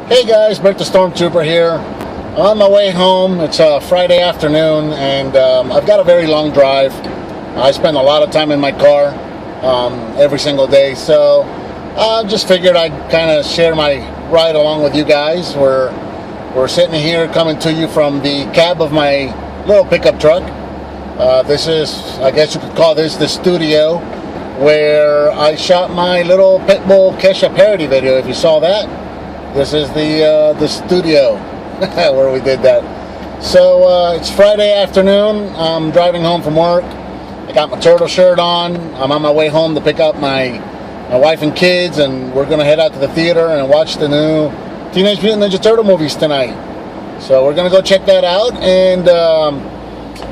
Hey guys, Bert the Stormtrooper here. On my way home, it's a Friday afternoon, and I've got a very long drive. I spend a lot of time in my car every single day, so I just figured I'd kind of share my ride along with you guys. We're sitting here coming to you from the cab of my little pickup truck. This is, I guess you could call this the studio where I shot my little Pitbull Kesha parody video, if you saw that. This is the studio where we did that. So it's Friday afternoon. I'm driving home from work. I got my turtle shirt on. I'm on my way home to pick up my wife and kids, and we're going to head out to the theater and watch the new Teenage Mutant Ninja Turtle movies tonight. So we're going to go check that out, and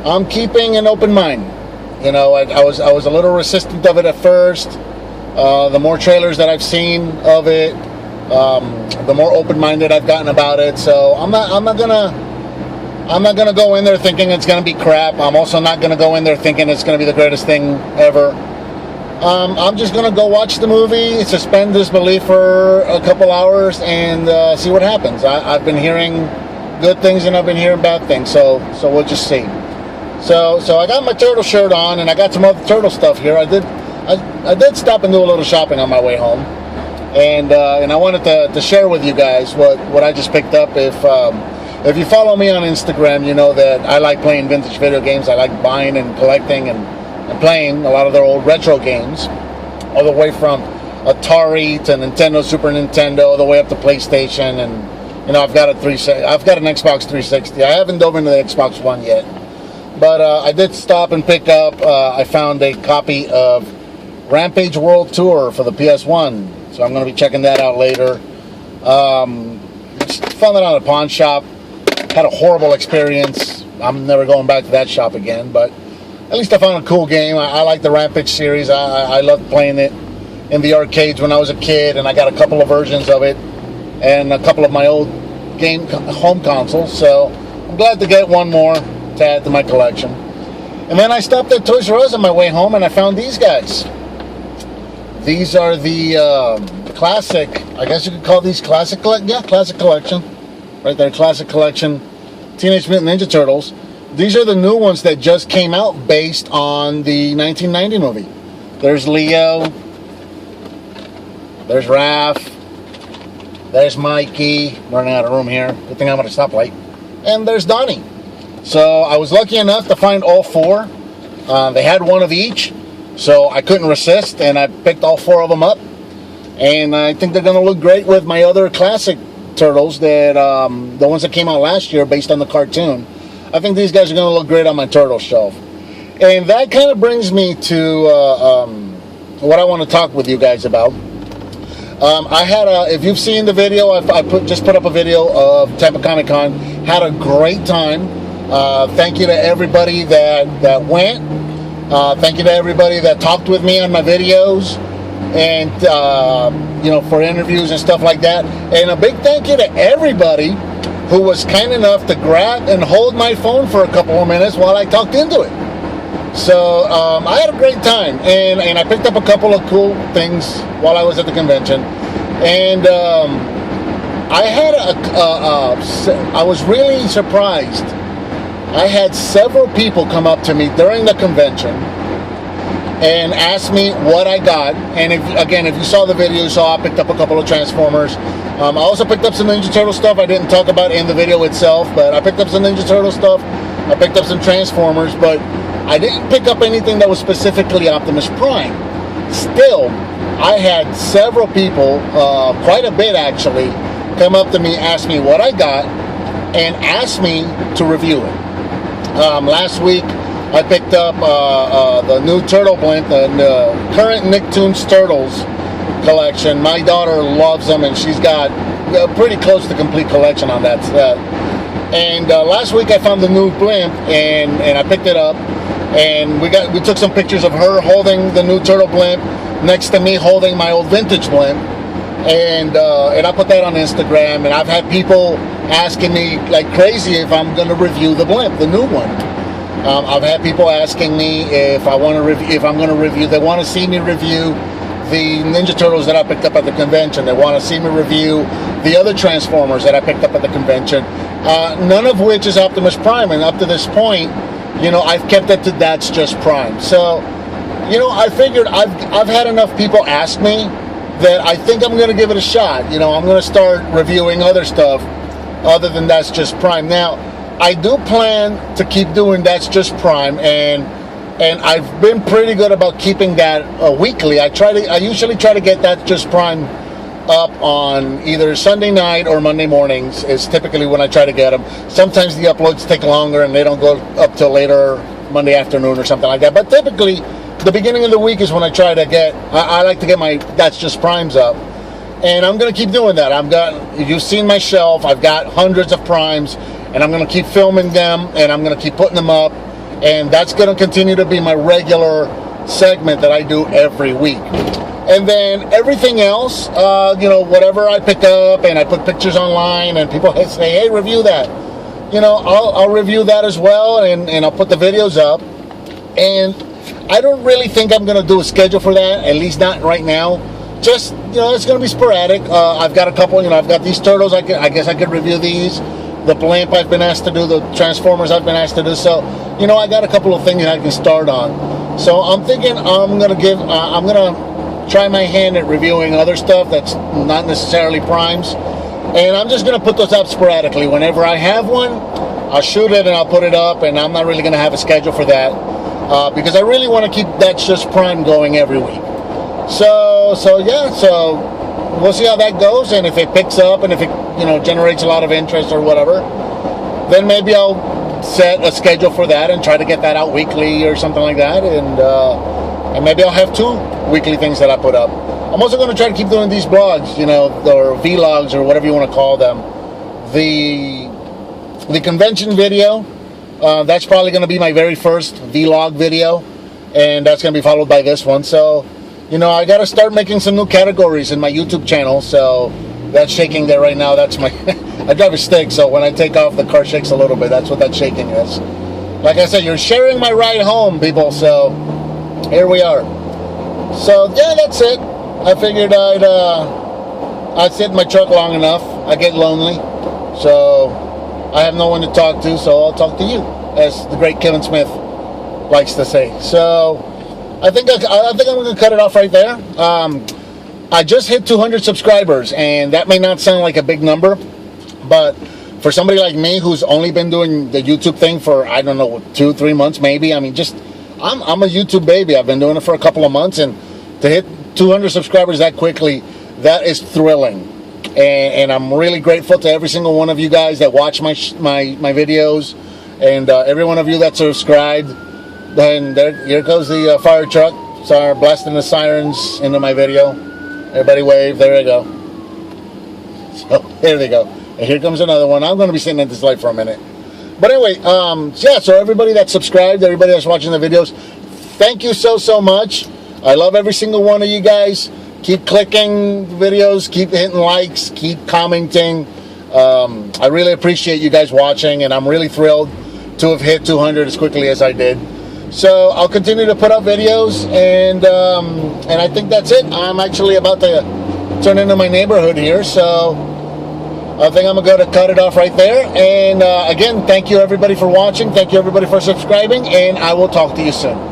I'm keeping an open mind. You know, I was a little resistant of it at first. The more trailers that I've seen of it, the more open-minded I've gotten about it. So I'm not gonna go in there thinking it's gonna be crap. I'm also not gonna go in there thinking it's gonna be the greatest thing ever. I'm just gonna go watch the movie, suspend disbelief for a couple hours, and see what happens. I've been hearing good things and I've been hearing bad things, so we'll just see. So I got my turtle shirt on, and I got some other turtle stuff here. I did stop and do a little shopping on my way home. And I wanted to share with you guys what I just picked up. If you follow me on Instagram, you know that I like playing vintage video games. I like buying and collecting and playing a lot of their old retro games, all the way from Atari to Nintendo, Super Nintendo, all the way up to PlayStation. And you know, I've got an Xbox 360. I haven't dove into the Xbox One yet, but I did stop and pick up. I found a copy of Rampage World Tour for the PS1. So I'm going to be checking that out later. Just found it on a pawn shop. Had a horrible experience. I'm never going back to that shop again. But at least I found a cool game. I like the Rampage series. I loved playing it in the arcades when I was a kid. And I got a couple of versions of it. And a couple of my old game home consoles. So I'm glad to get one more to add to my collection. And then I stopped at Toys R Us on my way home, and I found these guys. These are the classic, I guess you could call these classic collection. Right there, classic collection Teenage Mutant Ninja Turtles. These are the new ones that just came out based on the 1990 movie. There's Leo. There's Raph. There's Mikey. Running out of room here. Good thing I'm at a stoplight. And there's Donnie. So I was lucky enough to find all four. They had one of each. So I couldn't resist, and I picked all four of them up. And I think they're going to look great with my other classic turtles, that the ones that came out last year based on the cartoon. I think these guys are going to look great on my turtle shelf. And that kind of brings me to what I want to talk with you guys about. I had if you've seen the video, I just put up a video of Tampa Comic Con. Had a great time. Thank you to everybody that went. Thank you to everybody that talked with me on my videos, and you know, for interviews and stuff like that. And a big thank you to everybody who was kind enough to grab and hold my phone for a couple of minutes while I talked into it. So I had a great time, and I picked up a couple of cool things while I was at the convention. And I had I was really surprised. I had several people come up to me during the convention and ask me what I got. And if you saw the video, you saw I picked up a couple of Transformers. I also picked up some Ninja Turtle stuff I didn't talk about in the video itself, but I picked up some Ninja Turtle stuff. I picked up some Transformers, but I didn't pick up anything that was specifically Optimus Prime. Still, I had several people, quite a bit actually, come up to me, ask me what I got, and ask me to review it. Last week, I picked up the new Turtle blimp, the current Nicktoons Turtles collection. My daughter loves them, and she's got a pretty close to complete collection on that set. And last week, I found the new blimp, and I picked it up, and we took some pictures of her holding the new Turtle blimp next to me holding my old vintage blimp. And I put that on Instagram, and I've had people asking me like crazy if I'm going to review the blimp, the new one. I've had people asking me if I'm going to review. They want to see me review the Ninja Turtles that I picked up at the convention. They want to see me review the other Transformers that I picked up at the convention, none of which is Optimus Prime. And up to this point, you know, I've kept it to That's Just Prime. So, you know, I figured I've had enough people ask me that I think I'm going to give it a shot. You know, I'm going to start reviewing other stuff other than That's Just Prime. Now, I do plan to keep doing That's Just Prime, and I've been pretty good about keeping that weekly. I usually try to get That's Just Prime up on either Sunday night or Monday mornings is typically when I try to get them. Sometimes the uploads take longer and they don't go up till later Monday afternoon or something like that. But typically, the beginning of the week is when I try to get, I like to get my That's Just Primes up. And I'm going to keep doing that. You've seen my shelf. I've got hundreds of Primes, and I'm going to keep filming them, and I'm going to keep putting them up. And that's going to continue to be my regular segment that I do every week. And then everything else, you know, whatever I pick up, and I put pictures online, and people say, hey, review that. You know, I'll review that as well, and I'll put the videos up. And I don't really think I'm going to do a schedule for that, at least not right now. Just, you know, it's going to be sporadic. I've got a couple, you know, I've got these turtles. I guess I could review these. The blimp I've been asked to do, the Transformers I've been asked to do. So, you know, I got a couple of things that I can start on. So I'm thinking I'm going to try my hand at reviewing other stuff that's not necessarily Primes. And I'm just going to put those up sporadically. Whenever I have one, I'll shoot it and I'll put it up. And I'm not really going to have a schedule for that. Because I really want to keep That's Just Prime going every week. So we'll see how that goes, and if it picks up and if it, you know, generates a lot of interest or whatever, then maybe I'll set a schedule for that and try to get that out weekly or something like that, and maybe I'll have 2 weekly things that I put up. I'm also going to try to keep doing these blogs, you know, or vlogs or whatever you want to call them. The convention video, that's probably going to be my very first vlog video, and that's going to be followed by this one. So, you know, I got to start making some new categories in my YouTube channel. So that's shaking there right now. That's my I drive a stick, so when I take off, the car shakes a little bit. That's what that shaking is. Like I said, you're sharing my ride home, people. So here we are. So yeah, that's it. I figured I'd sit in my truck long enough. I get lonely, so I have no one to talk to. So I'll talk to you, as the great Kevin Smith likes to say. So I think I'm going to cut it off right there. I just hit 200 subscribers, and that may not sound like a big number, but for somebody like me who's only been doing the YouTube thing for, I don't know, 2-3 months maybe. I mean, I'm a YouTube baby. I've been doing it for a couple of months, and to hit 200 subscribers that quickly, that is thrilling. And I'm really grateful to every single one of you guys that watch my videos, and every one of you that subscribed. Then here goes the fire truck. Sorry, blasting the sirens into my video. Everybody wave. There we go. So here they go. And here comes another one. I'm going to be sitting at this light for a minute. But anyway, yeah. So everybody that subscribed, everybody that's watching the videos, thank you so much. I love every single one of you guys. Keep clicking videos. Keep hitting likes. Keep commenting. I really appreciate you guys watching, and I'm really thrilled to have hit 200 as quickly as I did. So I'll continue to put up videos, and I think that's it. I'm actually about to turn into my neighborhood here, so I think I'm going to cut it off right there. And again, thank you everybody for watching. Thank you everybody for subscribing, and I will talk to you soon.